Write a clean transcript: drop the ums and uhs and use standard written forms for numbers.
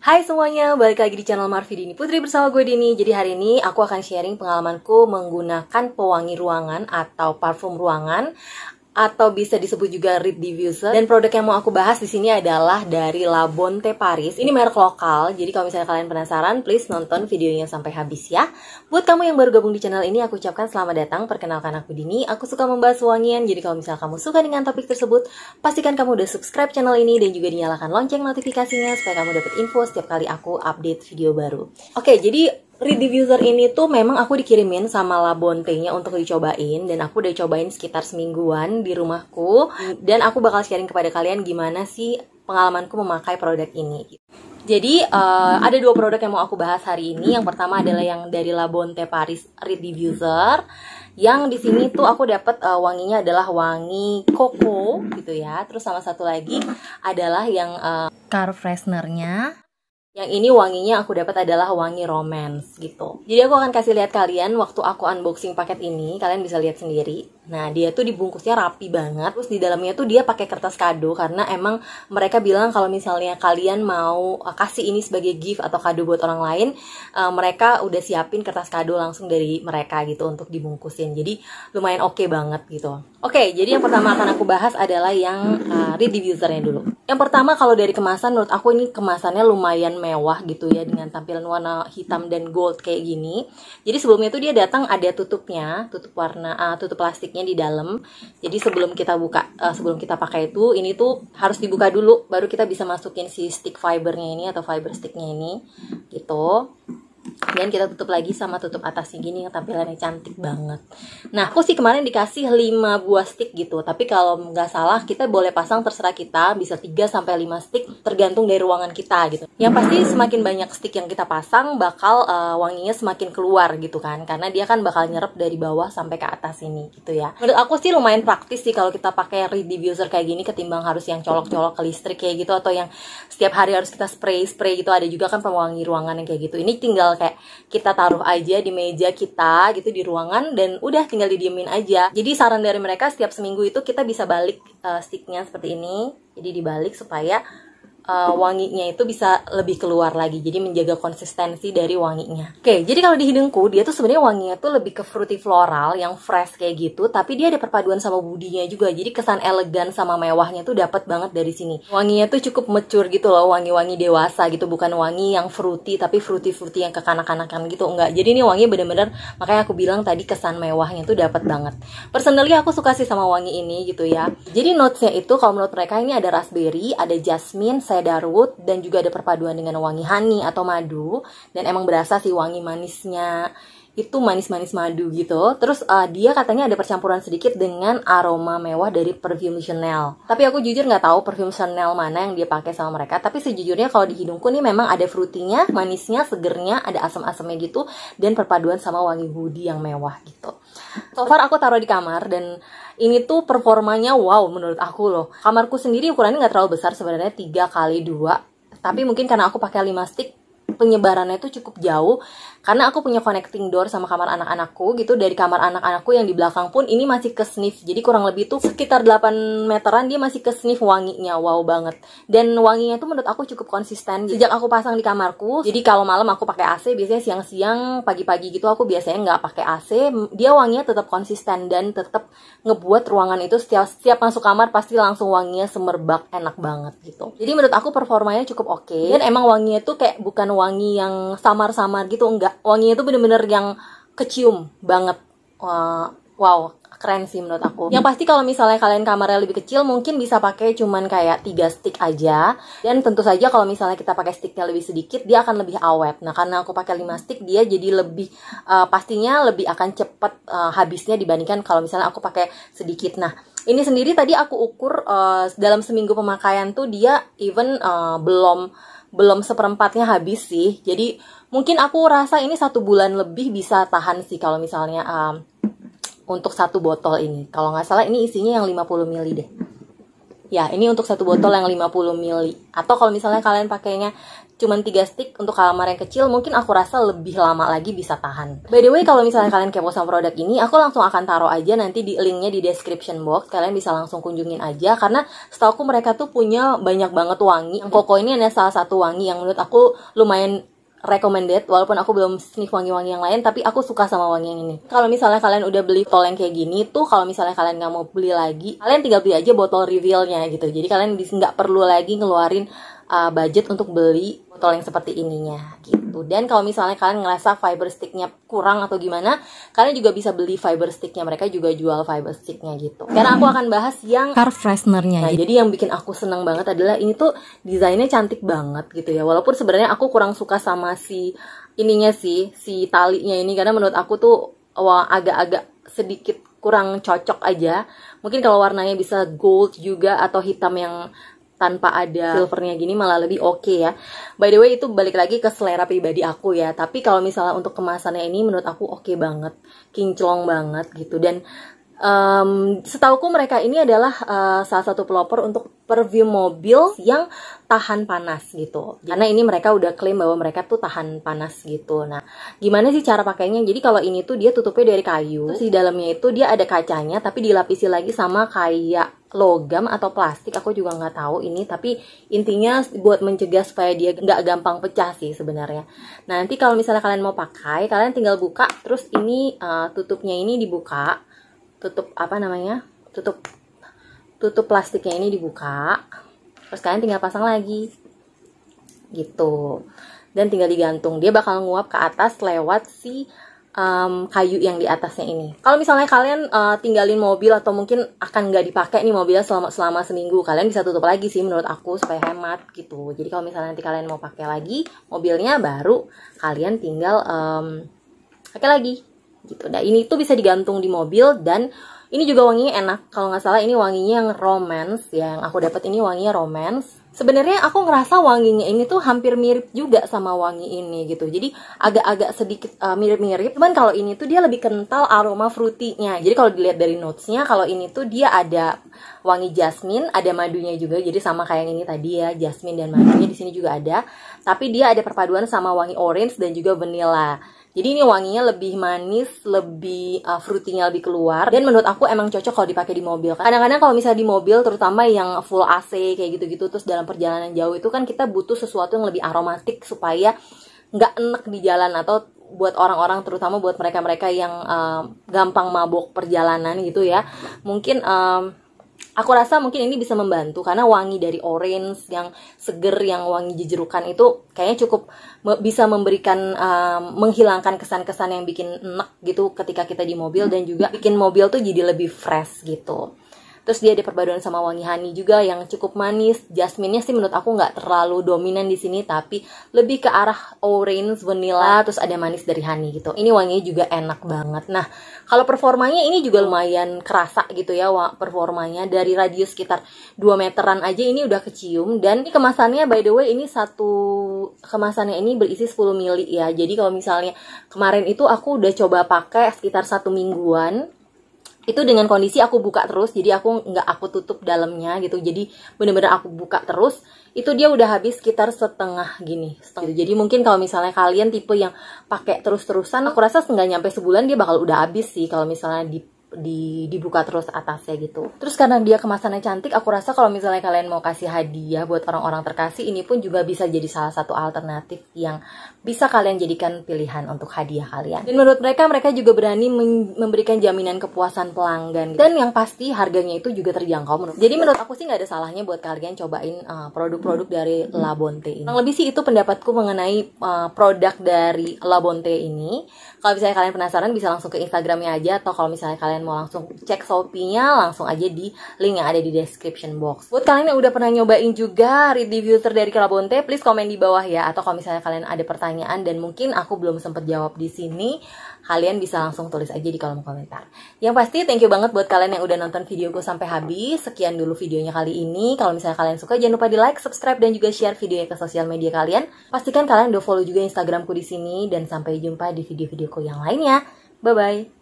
Hai semuanya, balik lagi di channel Marvi Dini Putri bersama gue Dini. Jadi hari ini aku akan sharing pengalamanku menggunakan pewangi ruangan atau parfum ruangan, atau bisa disebut juga Reed Diffuser. Dan produk yang mau aku bahas di sini adalah dari La Bonte Paris. Ini merek lokal, jadi kalau misalnya kalian penasaran, please nonton videonya sampai habis ya. Buat kamu yang baru gabung di channel ini, aku ucapkan selamat datang. Perkenalkan aku Dini, aku suka membahas wangian. Jadi kalau misalnya kamu suka dengan topik tersebut, pastikan kamu udah subscribe channel ini dan juga dinyalakan lonceng notifikasinya supaya kamu dapat info setiap kali aku update video baru. Oke, jadi Reed Diffuser ini tuh memang aku dikirimin sama La Bonte-nya untuk dicobain. Dan aku udah cobain sekitar semingguan di rumahku. Dan aku bakal sharing kepada kalian gimana sih pengalamanku memakai produk ini. Jadi ada dua produk yang mau aku bahas hari ini. Yang pertama adalah yang dari La Bonte Paris Reed Diffuser. Yang di sini tuh aku dapat wanginya adalah wangi koko gitu ya. Terus sama satu lagi adalah yang car freshener-nya. Yang ini wanginya aku dapat adalah wangi romance gitu. Jadi aku akan kasih lihat kalian waktu aku unboxing paket ini, kalian bisa lihat sendiri. Nah, dia tuh dibungkusnya rapi banget. Terus di dalamnya tuh dia pakai kertas kado karena emang mereka bilang kalau misalnya kalian mau kasih ini sebagai gift atau kado buat orang lain, mereka udah siapin kertas kado langsung dari mereka gitu untuk dibungkusin. Jadi lumayan oke banget gitu. Oke, jadi yang pertama akan aku bahas adalah yang Reed Diffuser-nya dulu. Yang pertama kalau dari kemasan, menurut aku ini kemasannya lumayan mewah gitu ya, dengan tampilan warna hitam dan gold kayak gini. Jadi sebelumnya tuh dia datang ada tutupnya, tutup plastiknya di dalam. Jadi sebelum kita buka, sebelum kita pakai itu, ini tuh harus dibuka dulu, baru kita bisa masukin si stick fibernya ini atau fiber sticknya ini, gitu. Dan kita tutup lagi sama tutup atasnya gini yang tampilannya cantik banget. Nah, aku sih kemarin dikasih 5 buah stick gitu. Tapi kalau nggak salah kita boleh pasang terserah kita, bisa 3-5 stick tergantung dari ruangan kita gitu. Yang pasti semakin banyak stick yang kita pasang bakal wanginya semakin keluar gitu kan. Karena dia kan bakal nyerap dari bawah sampai ke atas ini gitu ya. Menurut aku sih lumayan praktis sih kalau kita pakai Reed Diffuser kayak gini ketimbang harus yang colok-colok ke listrik kayak gitu, atau yang setiap hari harus kita spray gitu. Ada juga kan pewangi ruangan yang kayak gitu. Ini tinggal kayak kita taruh aja di meja kita gitu di ruangan dan udah tinggal didiemin aja. Jadi saran dari mereka setiap seminggu itu kita bisa balik sticknya seperti ini. Jadi dibalik supaya wanginya itu bisa lebih keluar lagi, jadi menjaga konsistensi dari wanginya. Oke, jadi kalau di hidungku dia tuh sebenarnya wanginya tuh lebih ke fruity floral yang fresh kayak gitu, tapi dia ada perpaduan sama budinya juga, jadi kesan elegan sama mewahnya tuh dapat banget dari sini. Wanginya tuh cukup mature gitu loh, wangi-wangi dewasa gitu, bukan wangi yang fruity tapi fruity yang kekanak-kanakan gitu, enggak. Jadi ini wangi bener-bener, makanya aku bilang tadi kesan mewahnya tuh dapat banget. Personally aku suka sih sama wangi ini gitu ya. Jadi notesnya itu kalau menurut mereka ini ada raspberry, ada jasmine, cedarwood, dan juga ada perpaduan dengan wangi honey atau madu. Dan emang berasa sih wangi manisnya itu manis-manis madu gitu. Terus dia katanya ada percampuran sedikit dengan aroma mewah dari perfume Chanel. Tapi aku jujur nggak tahu perfume Chanel mana yang dia pakai sama mereka. Tapi sejujurnya kalau di hidungku nih memang ada fruitynya, manisnya, segernya, ada asam-asamnya gitu, dan perpaduan sama wangi hoodie yang mewah gitu. So far aku taruh di kamar dan ini tuh performanya wow menurut aku loh. Kamarku sendiri ukurannya nggak terlalu besar sebenarnya, 3x2. Tapi mungkin karena aku pakai 5 stick, penyebarannya itu cukup jauh karena aku punya connecting door sama kamar anak-anakku gitu. Dari kamar anak-anakku yang di belakang pun ini masih ke sniff, jadi kurang lebih tuh sekitar 8 meteran dia masih ke sniff wanginya. Wow banget. Dan wanginya tuh menurut aku cukup konsisten sejak aku pasang di kamarku. Jadi kalau malam aku pakai AC, biasanya siang-siang, pagi-pagi gitu aku biasanya nggak pakai AC, dia wanginya tetap konsisten dan tetap ngebuat ruangan itu setiap masuk kamar pasti langsung wanginya semerbak, enak banget gitu. Jadi menurut aku performanya cukup oke. Dan emang wanginya tuh kayak bukan wangi yang samar-samar gitu, enggak. Wanginya itu bener-bener yang kecium banget. Wow, keren sih menurut aku. Yang pasti kalau misalnya kalian kamarnya lebih kecil, mungkin bisa pakai cuman kayak 3 stick aja. Dan tentu saja kalau misalnya kita pakai sticknya lebih sedikit, dia akan lebih awet. Nah, karena aku pakai 5 stick, dia jadi lebih pastinya lebih akan cepet habisnya dibandingkan kalau misalnya aku pakai sedikit. Nah, ini sendiri tadi aku ukur dalam seminggu pemakaian tuh dia even belum seperempatnya habis sih. Jadi mungkin aku rasa ini 1 bulan lebih bisa tahan sih kalau misalnya untuk 1 botol ini. Kalau nggak salah ini isinya yang 50 ml deh. Ya, ini untuk satu botol yang 50 ml. Atau kalau misalnya kalian pakainya cuman 3 stick untuk kamar yang kecil, mungkin aku rasa lebih lama lagi bisa tahan. By the way, kalau misalnya kalian kepo sama produk ini, aku langsung akan taruh aja nanti di linknya di description box. Kalian bisa langsung kunjungin aja, karena setauku mereka tuh punya banyak banget wangi. Yang Koko ini adalah salah satu wangi yang menurut aku lumayan recommended, walaupun aku belum sniff wangi-wangi yang lain, tapi aku suka sama wangi yang ini. Kalau misalnya kalian udah beli botol yang kayak gini tuh, kalau misalnya kalian nggak mau beli lagi, kalian tinggal beli aja botol refillnya gitu. Jadi kalian nggak perlu lagi ngeluarin budget untuk beli botol yang seperti ininya gitu. Dan kalau misalnya kalian ngerasa fiber sticknya kurang atau gimana, kalian juga bisa beli fiber sticknya. Mereka juga jual fiber sticknya gitu. Karena aku akan bahas yang car freshenernya. Nah, jadi yang bikin aku seneng banget adalah ini tuh desainnya cantik banget gitu ya. Walaupun sebenarnya aku kurang suka sama si ininya sih, si talinya ini, karena menurut aku tuh agak-agak sedikit kurang cocok aja. Mungkin kalau warnanya bisa gold juga atau hitam yang tanpa ada silvernya gini malah lebih oke ya. By the way, itu balik lagi ke selera pribadi aku ya. Tapi kalau misalnya untuk kemasannya ini menurut aku oke banget, kinclong banget gitu. Dan setauku mereka ini adalah salah satu pelopor untuk perfume mobil yang tahan panas gitu. Karena ini mereka udah klaim bahwa mereka tuh tahan panas gitu. Nah, gimana sih cara pakainya? Jadi kalau ini tuh dia tutupnya dari kayu. Terus di dalamnya itu dia ada kacanya, tapi dilapisi lagi sama kayak logam atau plastik. Aku juga nggak tahu ini, tapi intinya buat mencegah supaya dia nggak gampang pecah sih sebenarnya. Nah, nanti kalau misalnya kalian mau pakai, kalian tinggal buka. Terus ini tutupnya ini dibuka. Tutup apa namanya, tutup plastiknya ini dibuka, terus kalian tinggal pasang lagi gitu, dan tinggal digantung. Dia bakal nguap ke atas lewat si kayu yang di atasnya ini. Kalau misalnya kalian tinggalin mobil atau mungkin akan nggak dipakai nih mobilnya selama seminggu, kalian bisa tutup lagi sih menurut aku supaya hemat gitu. Jadi kalau misalnya nanti kalian mau pakai lagi mobilnya, baru kalian tinggal pakai lagi gitu. Nah, ini tuh bisa digantung di mobil, dan ini juga wanginya enak. Kalau nggak salah ini wanginya yang romance, yang aku dapat ini wanginya romance. Sebenarnya aku ngerasa wanginya ini tuh hampir mirip juga sama wangi ini gitu. Jadi agak-agak sedikit mirip-mirip. Cuman kalau ini tuh dia lebih kental aroma fruity-nya. Jadi kalau dilihat dari notes-nya, kalau ini tuh dia ada wangi jasmine, ada madunya juga. Jadi sama kayak yang ini tadi ya, jasmine dan madunya di sini juga ada. Tapi dia ada perpaduan sama wangi orange dan juga vanilla. Jadi ini wanginya lebih manis, lebih fruity-nya lebih keluar. Dan menurut aku emang cocok kalau dipakai di mobil. Kadang-kadang kalau misalnya di mobil, terutama yang full AC kayak gitu-gitu, terus dalam perjalanan jauh itu kan kita butuh sesuatu yang lebih aromatik supaya nggak enek di jalan. Atau buat orang-orang, terutama buat mereka-mereka yang gampang mabok perjalanan gitu ya. Mungkin aku rasa mungkin ini bisa membantu, karena wangi dari orange yang seger, yang wangi jejerukan itu kayaknya cukup bisa memberikan menghilangkan kesan-kesan yang bikin enak gitu ketika kita di mobil, dan juga bikin mobil tuh jadi lebih fresh gitu. Terus dia ada perpaduan sama wangi honey juga yang cukup manis. Jasmine-nya sih menurut aku nggak terlalu dominan di sini, tapi lebih ke arah orange, vanilla, terus ada manis dari honey gitu. Ini wanginya juga enak banget. Nah, kalau performanya ini juga lumayan kerasa gitu ya performanya. Dari radius sekitar 2 meteran aja ini udah kecium. Dan ini kemasannya by the way, ini satu kemasannya ini berisi 10 ml ya. Jadi kalau misalnya kemarin itu aku udah coba pakai sekitar 1 mingguan. Itu dengan kondisi aku buka terus, jadi aku nggak aku tutup dalamnya gitu. Jadi bener-bener aku buka terus, itu dia udah habis sekitar setengah gini. Jadi mungkin kalau misalnya kalian tipe yang pakai terus-terusan, aku rasa nggak nyampe sebulan dia bakal udah habis sih kalau misalnya dibuka terus atasnya gitu. Terus karena dia kemasannya cantik, aku rasa kalau misalnya kalian mau kasih hadiah buat orang-orang terkasih, ini pun juga bisa jadi salah satu alternatif yang bisa kalian jadikan pilihan untuk hadiah kalian. Dan menurut mereka juga berani memberikan jaminan kepuasan pelanggan. Dan yang pasti harganya itu juga terjangkau. Jadi menurut aku sih nggak ada salahnya buat kalian cobain produk-produk dari La Bonte ini. Yang lebih sih itu pendapatku mengenai produk dari La Bonte ini. Kalau misalnya kalian penasaran, bisa langsung ke Instagramnya aja, atau kalau misalnya kalian mau langsung cek Shopee-nya, langsung aja di link yang ada di description box. Buat kalian yang udah pernah nyobain juga read diffuser dari La Bonte, please komen di bawah ya. Atau kalau misalnya kalian ada pertanyaan dan mungkin aku belum sempat jawab di sini, kalian bisa langsung tulis aja di kolom komentar. Yang pasti thank you banget buat kalian yang udah nonton videoku sampai habis. Sekian dulu videonya kali ini. Kalau misalnya kalian suka, jangan lupa di like, subscribe, dan juga share videonya ke sosial media kalian. Pastikan kalian udah follow juga Instagramku di sini, dan sampai jumpa di video-videoku yang lainnya. Bye-bye!